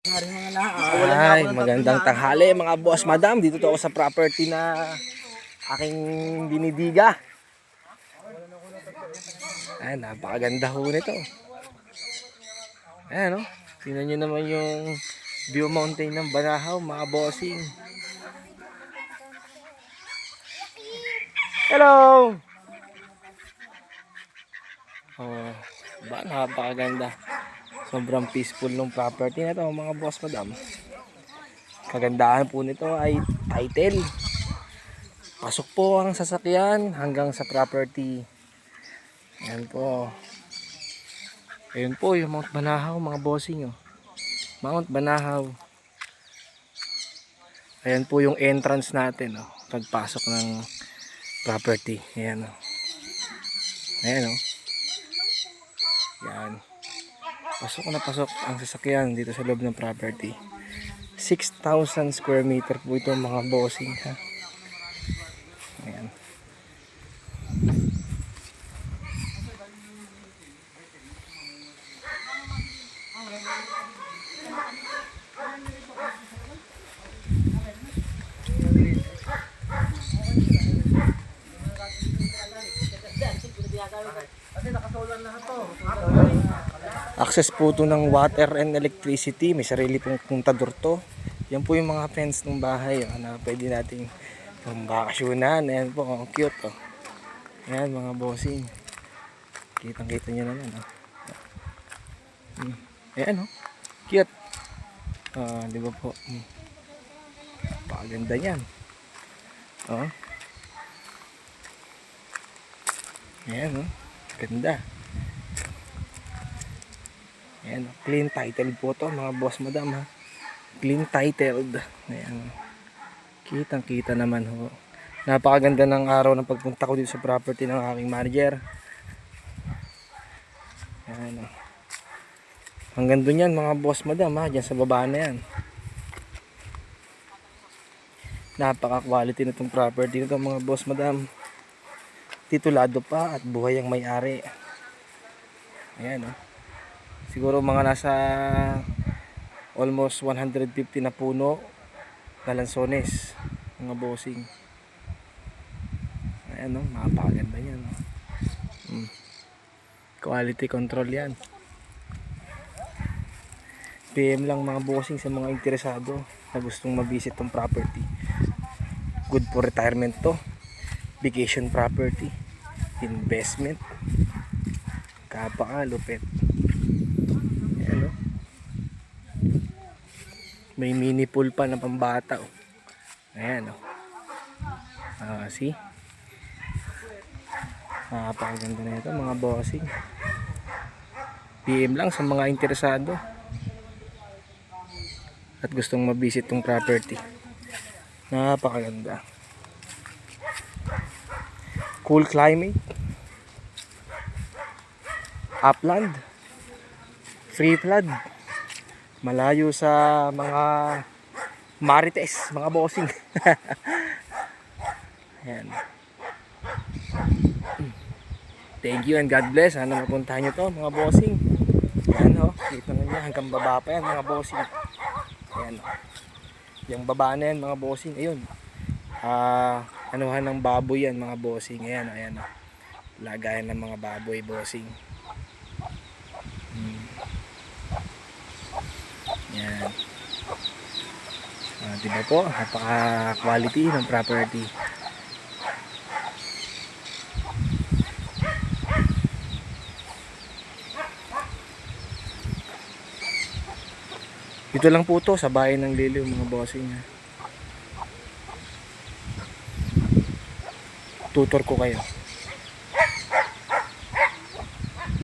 Ay, magandang tanghali mga boss, madam. Dito to ako sa property na aking dinidiga. Ay, napakaganda ho nito. Ayan, no? Tingnan nyo naman yung view mountain ng Banahaw, mga bossing. Hello! Oh, ba, napakaganda. Sobrang peaceful ng property na ito, mga boss, madam. Kagandahan po nito ay title. Pasok po ang sasakyan hanggang sa property. Ayan po. Ayun po yung Mount Banahaw, mga bossing. Oh. Mount Banahaw. Ayan po yung entrance natin. Oh. Pagpasok ng property. Ayan. Oh. Ayan. Oh. Yan. Pasok na pasok ang sasakyan dito sa loob ng property. 6,000 square meter po ito, mga bossing. Ha? Ayan. Access po ito ng water and electricity. May sarili pong kontador to. Yan po yung mga fence ng bahay na pwede nating bakasyonan. Ayan po, ang cute. Oh. Ayan mga bossing. Kitang kita nyo naman. Oh. Ayan oh. Cute. Di ba po? Paganda yan. Oh. Ayan oh. Ganda. Ayan, clean title po to mga boss madam ha. Clean titled. Ayan. Kitang kita naman ho. Napakaganda ng araw ng pagpunta ko dito sa property ng aking manager. Ayan. Hanggang doon yan mga boss madam ha. Diyan sa baba na yan. Napaka quality na itong property nito mga boss madam. Titulado pa at buhay ang may-ari. Ayan o. Siguro mga nasa almost 150 na puno na lansones mga bossing. Ayan o, napakaganda yan. Quality control yan. PM lang mga bossing sa mga interesado na gustong mabisit tong property. Good for retirement to. Vacation property. Investment. Kapakalupit. Ayan o. May mini pool pa na pambata. Oh. Ayan o. See? Napakaganda na ito mga bossing. PM lang sa mga interesado at gustong mabisit tong property. Napakaganda. Cool climate. Upland. Free flood. Malayo sa mga marites, mga bossing. Ayan. Thank you and God bless. Sana mapuntahan nyo to mga bossing. Ayan o. Dito na niya hanggang baba pa yan mga bossing. Ayan o. Yung baba na yan mga bossing. Ayun. Anuhan ng baboy yan mga bossing. Ayan o. Ayan o. Lagayan ng mga baboy bossing. Ayan. Diba po? Napaka quality ng property. Dito lang po to sa bayan ng Liliw mga bossing. Tutor ko kayo.